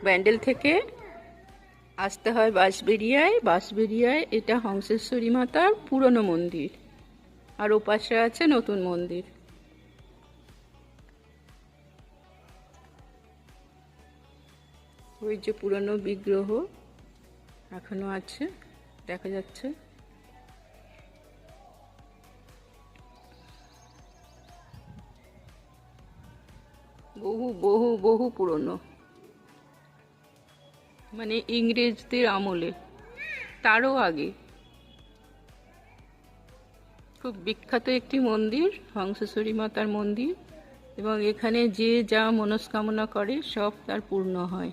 ব্যান্ডেল থেকে আসতে হয় বাঁশবেড়িয়ায়। বাঁশবেড়িয়ায় এটা হংসেশ্বরী মাতার পুরনো মন্দির, আর ওপাশে আছে নতুন মন্দির। ওই যে পুরনো বিগ্রহ এখনো আছে, দেখা যাচ্ছে। বহু বহু বহু পুরনো, মানে ইংরেজদের আমলে, তারও আগে। খুব বিখ্যাত একটি মন্দির, হংসেশ্বরী মাতার মন্দির, এবং এখানে যে যা মনস্কামনা করে সব তার পূর্ণ হয়।